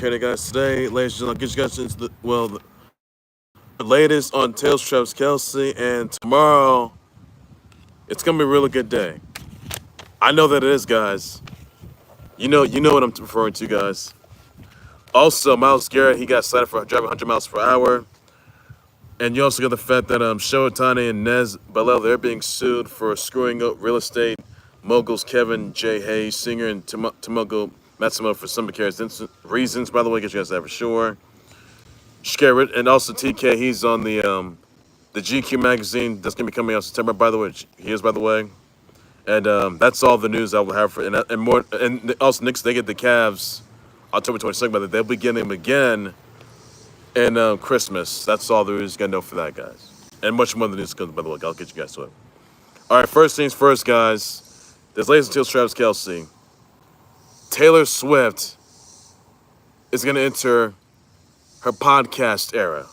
Sha'Carri, guys. Today, ladies and gentlemen, I'll get you guys into the latest on Tails Travis Kelsey, and tomorrow it's gonna be a really good day. I know that it is, guys. You know what I'm referring to, guys. Also, Myles Garrett, he got cited for driving 100 miles per hour, and you also got the fact that Showtani and Nez Balel, they're being sued for screwing up real estate moguls Kevin J. Hayes, Sr. and Tomogo Matsumoto for some precarious reasons. By the way, I guess you guys that for sure. Sha'Carri, and also TK, he's on the GQ magazine that's gonna be coming out in September. By the way, he is, by the way, and that's all the news I will have for and more. And also, Knicks, they get the Cavs October 22nd. By the way, they'll be getting them again in Christmas. That's all there is gonna know for that, guys. And much more than news comes. By the way, I'll get you guys to it. All right, first things first, guys. This latest until Travis Kelsey. Taylor Swift is gonna enter her podcast era.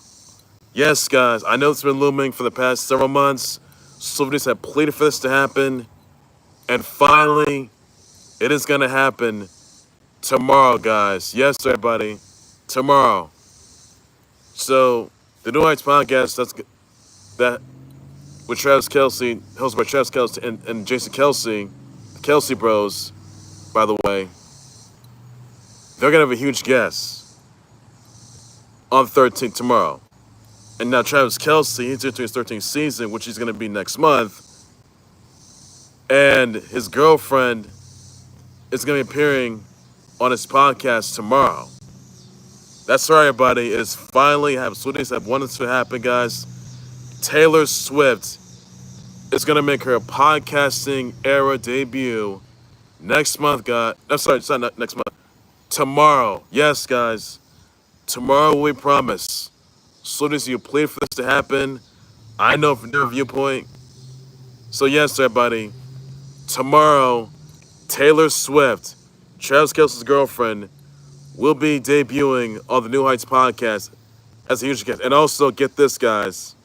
Yes, guys, I know it's been looming for the past several months. Swifties have pleaded for this to happen. And finally, it is going to happen tomorrow, guys. Yes, everybody, tomorrow. So, the New Heights podcast, that with Travis Kelsey, hosted by Travis Kelsey and Jason Kelsey, the Kelsey Bros, by the way, they're going to have a huge guest on 13th tomorrow. And now Travis Kelsey, he's entering his 13th season, which he's going to be next month. And his girlfriend is going to be appearing on his podcast tomorrow. That's right, everybody. It is finally happened. Swifties have wanted to happen, guys. Taylor Swift is going to make her podcasting era debut next month, guys. I'm sorry, it's not next month. Tomorrow. Yes, guys. Tomorrow we promise. Swifties, you plead for this to happen. I know from their viewpoint. So yes, everybody. Tomorrow, Taylor Swift, Travis Kelsey's girlfriend, will be debuting on the New Heights podcast as a huge guest. And also, get this, guys.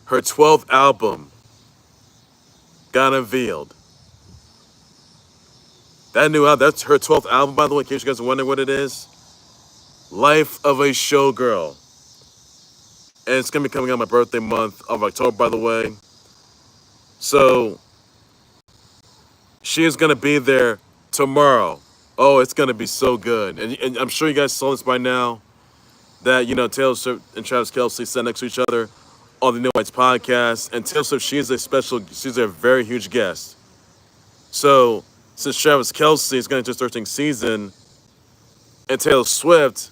Her 12th album got unveiled. That's her 12th album, by the way, in case you guys are wondering what it is. Life of a Showgirl. And it's going to be coming out my birthday month of October, by the way. So, she is going to be there tomorrow. Oh, it's going to be so good. And I'm sure you guys saw this by now, that, Taylor Swift and Travis Kelsey sat next to each other on the New Heights podcast. And Taylor Swift, she's a very huge guest. So, since Travis Kelsey is going to enter his 13th season, and Taylor Swift,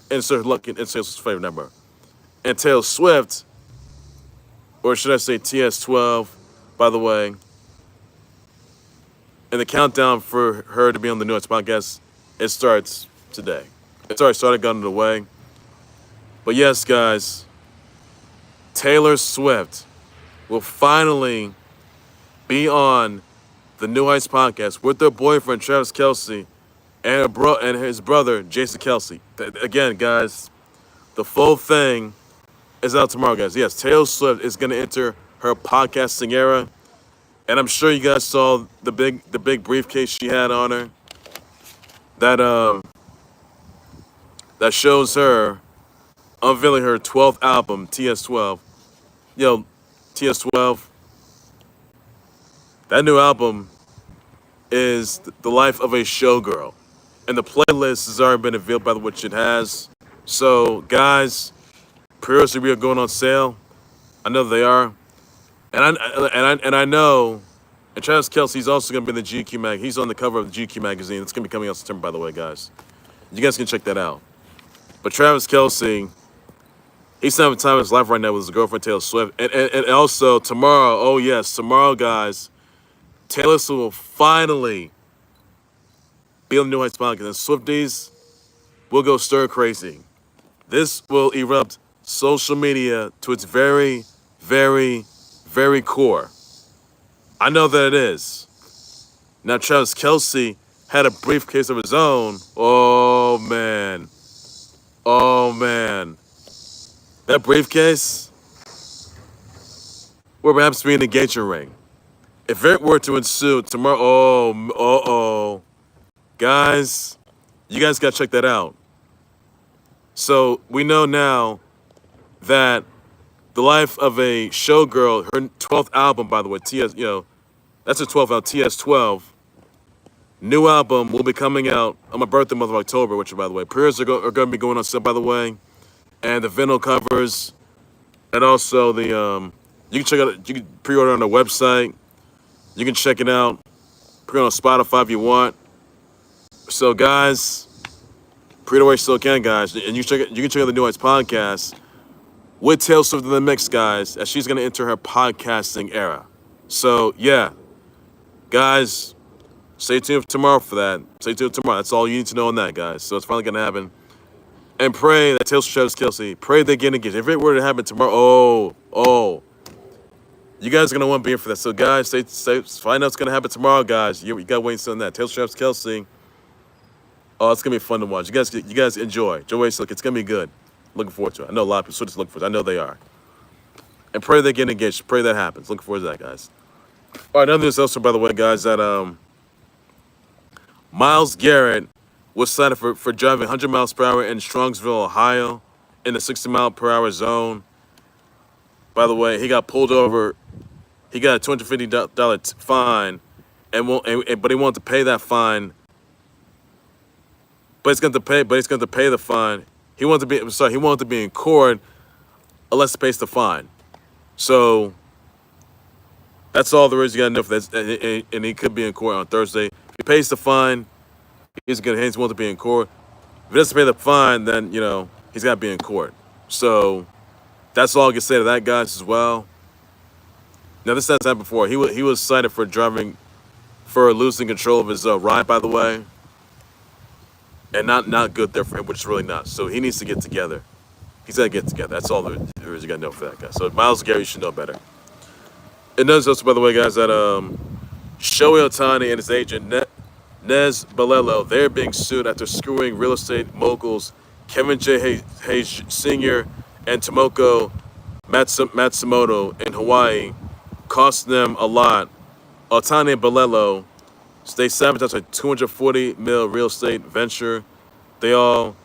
and Sir Lucky, and Taylor Swift's favorite number, and Taylor Swift, or should I say TS12, by the way, and the countdown for her to be on the New Heights podcast, it starts today. It's already started, got underway. But yes, guys, Taylor Swift will finally be on the New Heights podcast with their boyfriend, Travis Kelsey, and his brother, Jason Kelsey. Again, guys, the full thing is out tomorrow, guys. Yes, Taylor Swift is going to enter her podcasting era. And I'm sure you guys saw the big briefcase she had on her. That shows her unveiling her 12th album, TS12. Yo, TS12. That new album is The Life of a Showgirl. And the playlist has already been revealed by which it has. So, guys, pre-orders are going on sale. I know they are. And I know, and Travis Kelsey's also going to be in the GQ mag. He's on the cover of the GQ magazine. It's going to be coming out in September, by the way, guys. You guys can check that out. But Travis Kelsey, he's having time of his life right now with his girlfriend, Taylor Swift. And also, tomorrow, oh yes, tomorrow, guys, Taylor Swift will finally be on the New Heights podcast. And Swifties will go stir crazy. This will erupt social media to its very, very, very core. I know that it is. Now, Travis Kelsey had a briefcase of his own. Oh, man. Oh, man. That briefcase will perhaps be an engagement ring. If it were to ensue tomorrow, guys, You guys got to check that out. So we know now that the life of a showgirl, her 12th album, by the way, that's a 12th album, TS12. New album will be coming out on my birthday month of October, which, by the way, pre-orders are going to be going on sale, by the way, and the vinyl covers, and also you can check out, you can pre-order on the website. You can check it out, pre-order on Spotify if you want. So, guys, pre-order where you still can, guys, and you can check out the New Heights podcast with Taylor Swift in the mix, guys, as she's going to enter her podcasting era. So, yeah, guys, stay tuned tomorrow for that. Stay tuned tomorrow. That's all you need to know on that, guys. So it's finally going to happen. And pray that Taylor Swift, Kelsey, pray they get engaged. If it were to happen tomorrow, you guys are going to want to be in for that. So, guys, find out what's going to happen tomorrow, guys. You got to wait until that. Taylor Swift, Kelsey. Oh, it's going to be fun to watch. You guys enjoy. Look, it's going to be good. Looking forward to it. I know a lot of people just looking forward to it. I know they are. And pray they get engaged. Pray that happens. Looking forward to that, guys. All right, another news also, by the way, guys, that Myles Garrett was cited for driving 100 miles per hour in Strongsville, Ohio, in the 60 mile per hour zone. By the way, he got pulled over. He got a $250 fine, but he wanted to pay that fine. But he's going to pay the fine. He wanted to be in court unless he pays the fine. So that's all there is. You got to know for that, and he could be in court on Thursday. If he pays the fine, he's want to be in court. If he doesn't pay the fine, then he's got to be in court. So that's all I can say to that, guys, as well. Now this has happened before. He was cited for losing control of his ride, by the way, and not good there for him, which is really not. So he needs to get together. He's got to get together. That's all there is. You got to know for that, guy. So Myles Garrett, you should know better. And notice also, by the way, guys, that Shohei Ohtani and his agent Nez Balelo, they're being sued after screwing real estate moguls Kevin J. Hayes Sr. and Tomoko Matsumoto in Hawaii, cost them a lot. Ohtani and Balelo, they sabotaged a $240 million real estate venture they all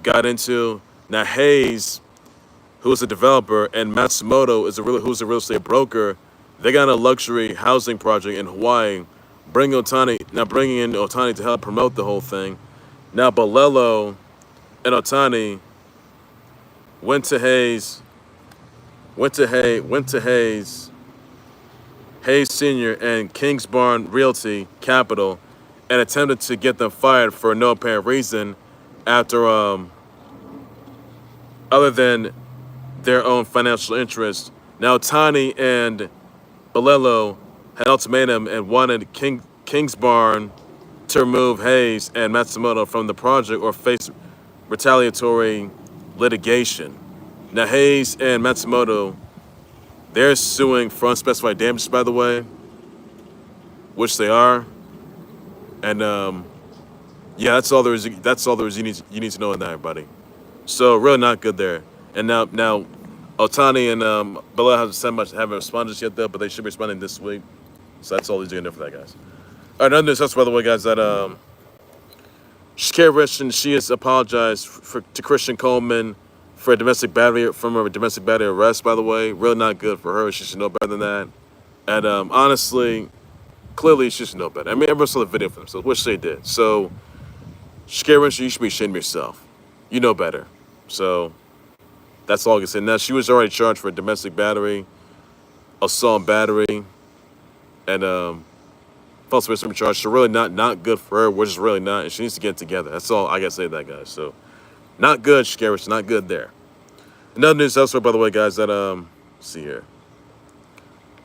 got into. Now Hayes, who is a developer, and Matsumoto who's a real estate broker, they got a luxury housing project in Hawaii, bringing in Ohtani to help promote the whole thing. Now Balelo and Ohtani went to Hayes Sr. and Kingsbarn Realty Capital and attempted to get them fired for no apparent reason after other than their own financial interest. Now Ohtani and Balelo had an ultimatum and wanted Kingsbarn to remove Hayes and Matsumoto from the project or face retaliatory litigation. Now Hayes and Matsumoto, they're suing for unspecified damages, by the way, which they are. And yeah, that's all there is. You need to know in that, everybody. So really not good there. And now Ohtani and Balelo haven't responded yet, though, but they should be responding this week. So that's all he's doing there for that, guys. All right, another news, that's by the way, guys, that Sha'Carri Richardson, she has apologized to Christian Coleman for a domestic battery arrest, by the way. Really not good for her. She should know better than that. And honestly, clearly she should know better. I mean, everyone saw the video for themselves, which they did. So Sha'Carri Richardson, you should be ashamed of yourself. You know better. So that's all I can say. Now, she was already charged for domestic battery, assault and battery, and false arrest charge. So really not good for her, which is really not. And she needs to get it together. That's all I got to say to that, guys. So not good, Sha'Carri. It's not good there. Another news elsewhere, by the way, guys, that let's see here.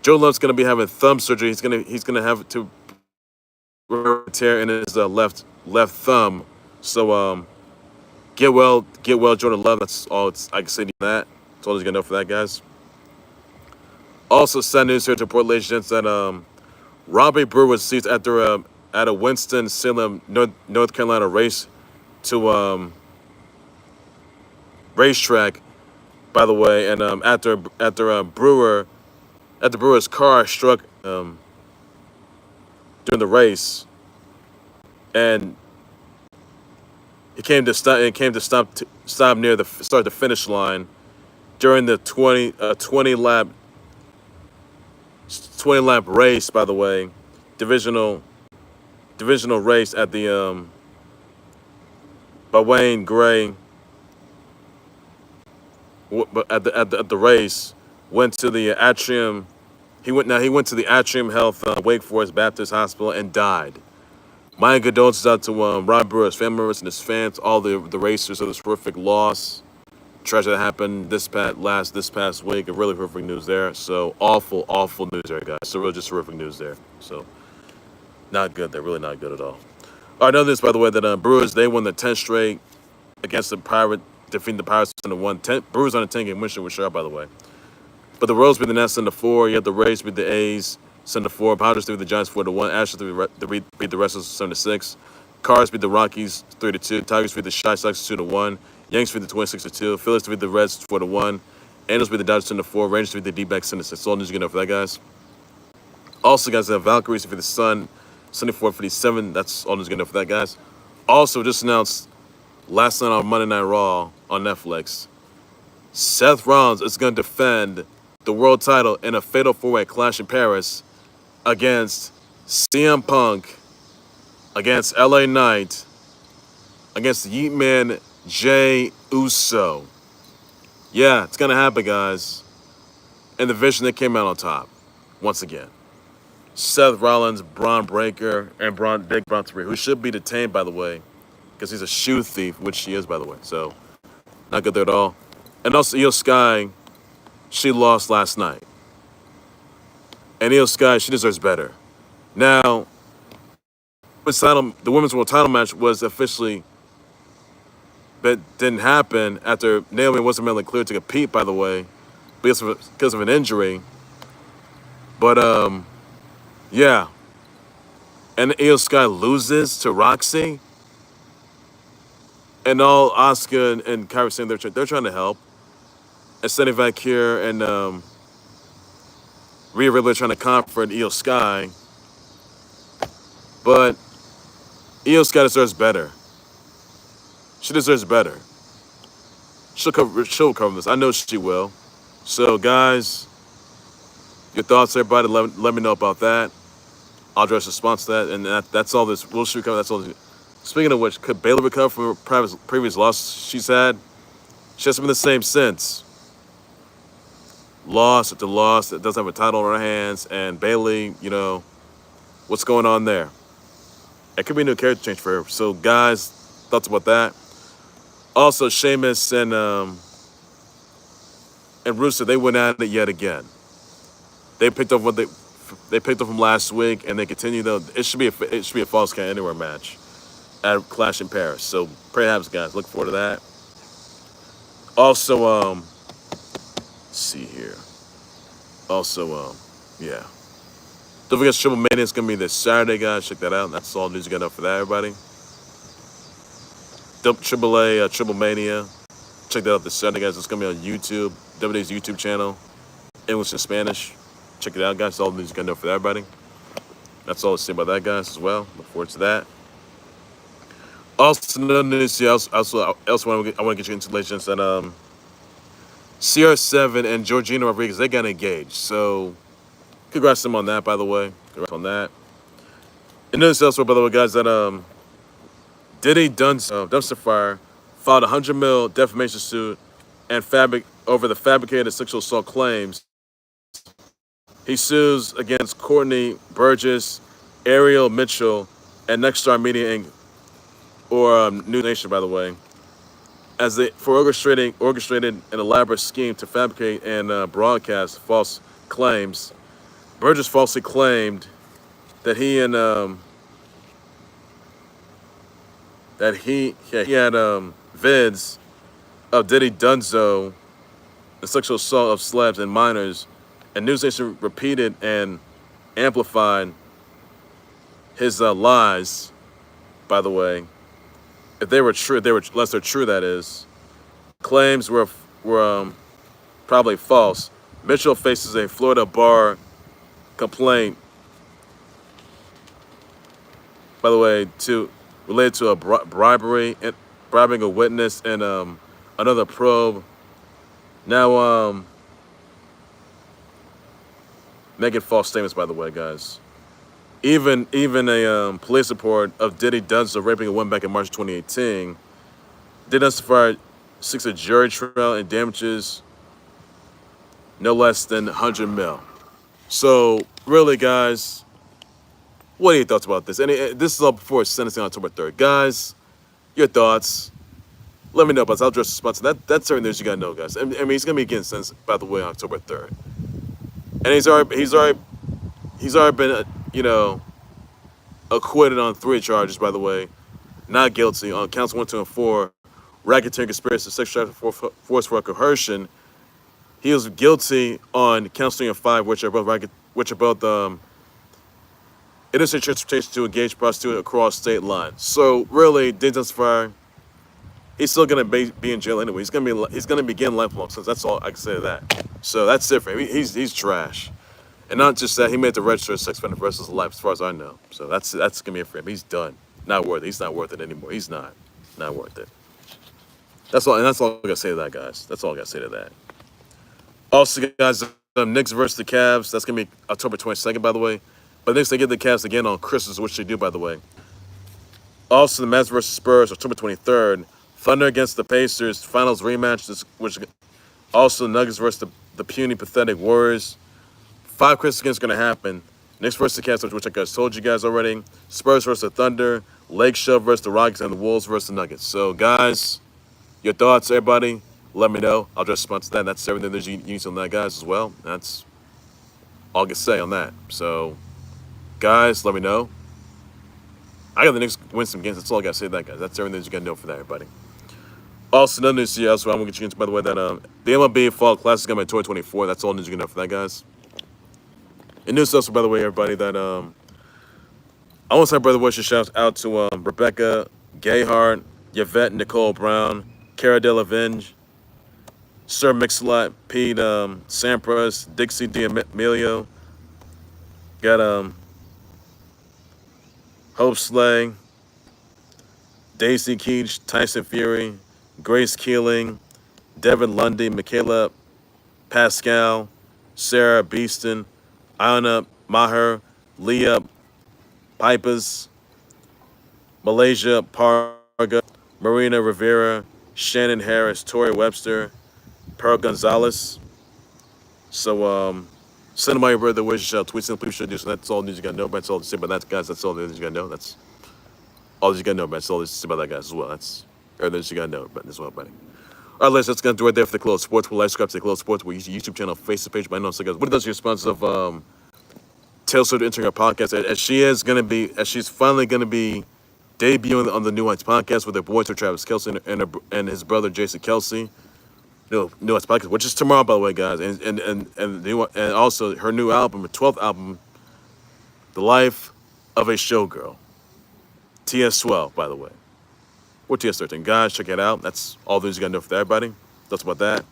Joe Love's gonna be having thumb surgery. He's gonna have to tear in his left thumb. So get well, Jordan Love. That's all I can say to that. That's all he's gonna know for that, guys. Also, sad news here to report, ladies and gents, that Robbie Brewer was seized after at a Winston-Salem, North Carolina race to racetrack, by the way, and after Brewer's car struck during the race, and He came to stop. It came to stop near the start the finish line during the 20 lap race. By the way, divisional divisional race at the by Wayne Gray. But at the race, went to the atrium. He went to the Atrium Health Wake Forest Baptist Hospital and died. My condolences out to Rob Brewer's family members and his fans, all the racers of this horrific loss. Tragedy that happened this past week. A really horrific news there. So awful news there, guys. So really just horrific news there. So not good. They're really not good at all. I know this, by the way, that Brewers, they won the 10th straight against the Pirate, defeating the Pirates in the 1-10. Brewers on a 10-game win streak with Sharp, by the way. But the Royals beat the Nets in the 4. You had the Rays beat the A's 7-4. Padres beat the Giants 4-1. Astros beat the Wrestlers 7-6. Cards beat the Rockies 3-2. Tigers beat the Shy Sox 2-1. Yankees beat the Twins 6-2. Phillies beat the Reds 4-1. Angels beat the Dodgers 10-4. Rangers beat the D-backs 7-6. That's all news you get for that, guys. Also, guys, the Valkyries beat the Sun 74-57. That's all news you get for that, guys. Also, just announced last night on Monday Night Raw on Netflix, Seth Rollins is going to defend the world title in a fatal four-way clash in Paris against CM Punk, against LA Knight, against the Yeet Man Jey Uso. Yeah, it's going to happen, guys. And the Vision, they came out on top once again. Seth Rollins, Braun Breaker, and Big Braun 3, who should be detained, by the way, because he's a shoe thief, which she is, by the way. So, not good there at all. And also, Io Sky, she lost last night. And Io Sky, she deserves better. Now, the women's world title match was officially, but didn't happen after Naomi wasn't medically cleared to compete, by the way, because of an injury. But, yeah. And Io Sky loses to Roxy. And all Asuka and Kairi saying they're trying to help. And Sunny Valkyrie and Rhea Ripley trying to comfort Io Sky. But Io Sky deserves better. She deserves better. She'll cover this. I know she will. So, guys, your thoughts, everybody, let me know about that. I'll address response to that. And that's all this. Will she recover? That's all. Speaking of which, could Bayley recover from her previous loss she's had? She hasn't been the same since. Loss after loss. It doesn't have a title in her hands. And Bayley, what's going on there? It could be a new character change for her. So, guys, thoughts about that? Also, Sheamus and Rusev, they went at it yet again. They picked up what they picked up from last week, and they continue though. It should be a Falls Count Anywhere match at Clash in Paris. So perhaps, guys, look forward to that. Also, let's see here. Also, yeah. Don't forget Triple Mania is gonna be this Saturday, guys. Check that out. That's all news you got up for that, everybody. Triple Mania. Check that out this Saturday, guys. It's gonna be on YouTube, WWE's YouTube channel, English and Spanish. Check it out, guys. That's all the news you got to know for that, everybody. That's all to say about that, guys, as well. Look forward to that. Also, another news. I want to get you into legends that CR7 and Georgina Rodriguez, they got engaged. So, congrats to them on that, by the way. Congrats on that. And news elsewhere, by the way, guys, that Diddy Dumpster Fire filed a $100 million defamation suit and over the fabricated sexual assault claims. He sues against Courtney Burgess, Ariel Mitchell, and Nextstar Media Inc. or New Nation, by the way, for orchestrated an elaborate scheme to fabricate and broadcast false claims. Burgess falsely claimed that he had vids of Diddy Dunzo, the sexual assault of celebs and minors. And News Nation repeated and amplified his lies, by the way. If they were true, unless they're true, that is. Claims were probably false. Mitchell faces a Florida bar complaint, by the way, related to a bribery bribing a witness in another probe. Now making false statements, by the way, guys. Even a police report of Diddy Dunzo raping a woman back in March 2018 did justify 6 a jury trial and damages no less than 100 mil. So really, guys, what are your thoughts about this? And this is all before sentencing on October 3rd. Guys, your thoughts. Let me know, but I'll address the sponsor. That's certain news you gotta know, guys. I mean, he's gonna be getting sentenced, by the way, on October 3rd, and he's already been, acquitted on 3 charges, by the way, not guilty on counts 1, 2, and 4, racketeering, conspiracy, sexual force for coercion. He was guilty on counts 3 and 5, which are both innocent transportation to engage prostitute across state lines. So really, didn't justify. He's still gonna be in jail anyway. He's gonna be getting lifelong. So that's all I can say to that. So that's it for him. He's trash, and not just that, he made the register sex offender for the rest of his life, as far as I know. So that's gonna be it for him. He's done. Not worth it. He's not worth it anymore. He's not worth it. That's all. And that's all I gotta say to that, guys. That's all I gotta say to that. Also, guys, Knicks versus the Cavs. That's gonna be October 22nd, by the way. But Knicks, they get the Cavs again on Christmas, which they do, by the way. Also, the Mavs versus Spurs, October 23rd. Thunder against the Pacers, finals rematch, which also Nuggets versus the puny, pathetic Warriors. 5 Christmas games going to happen. Knicks versus the Cavs, which I guys told you guys already. Spurs versus the Thunder. Lake Show versus the Rockets, and the Wolves versus the Nuggets. So, guys, your thoughts, everybody, let me know. I'll just respond to that. That's everything that you need on that, guys, as well. That's all I can say on that. So, guys, let me know. I got the Knicks win some games. That's all I got to say to that, guys. That's everything that you got to know for that, everybody. Also, another news here, so I'm going to get you into, by the way, that the MLB Fall Classic is going to be 2024. That's all news you can know for that, guys. And news also, by the way, everybody, that I want to say, brother, wish a shout out to Rebecca Gayhart, Yvette Nicole Brown, Cara Delevingne, Sir Mix-a-Lot, Pete Sampras, Dixie D'Amelio, got Hope Slay, Daisy Keach, Tyson Fury, Grace Keeling, Devin Lundy, Michaela Pascal, Sarah Beeston, Iona Maher, Leah Pipers, Malaysia Parga, Marina Rivera, Shannon Harris, Tori Webster, Pearl Gonzalez. So, send them all your brother wishes, tweets, and please should do so. That's all the news you gotta know. That's all to say about that, guys. That's all the news you gotta know. That's all you gotta know. That's all to say about that, guys, as well. That's everything you gotta know about as well, buddy. All right, let's go do right there for the Khalil Sports. We'll subscribe to the Khalil Sports YouTube channel, Facebook page. But I know, so guys, what are those responses of Taylor Swift entering our podcast? As she's finally gonna be debuting on the New Heights podcast with her boys, Travis Kelce and his brother Jason Kelce. New Heights podcast, which is tomorrow, by the way, guys, and also her new album, her 12th album, The Life of a Showgirl, TS12, by the way. Or TS13. Guys, check it out. That's all the news you got to know for everybody. That's about that.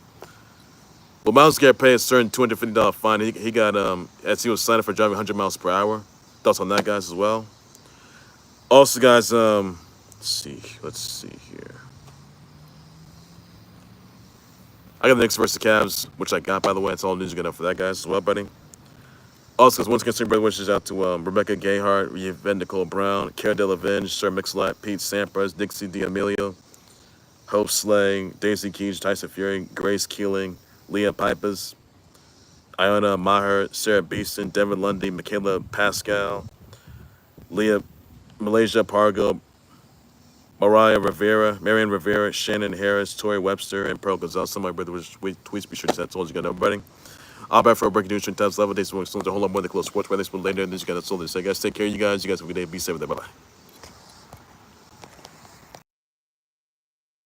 Well, Myles Garrett paid a certain $250 fine. He got, as he was signed for driving 100 miles per hour. Thoughts on that, guys, as well. Also, guys, let's see here. I got the Knicks versus the Cavs, which I got, by the way. That's all the news you got to know for that, guys, as well, buddy. Also, once again, brother wishes out to Rebecca Gayhart, Yvette Nicole Brown, Cara Delevingne, Sir Mix-a-Lot, Pete Sampras, Dixie D'Amelio, Hope Slay, Daisy Keach, Tyson Fury, Grace Keeling, Leah Pipers, Iona Maher, Sarah Beeston, Devin Lundy, Michaela Pascal, Leah Malaysia Pargo, Marian Rivera, Shannon Harris, Tori Webster, and Pearl Gonzalez. Some of my brother tweets. Be sure to send all you got, everybody. I'll back for a breaking news. Times level. Days a whole lot more than Close Sports. Where they spend later in this, you got to say, guys, take care of you guys. You guys have a good day. Be safe. Bye bye.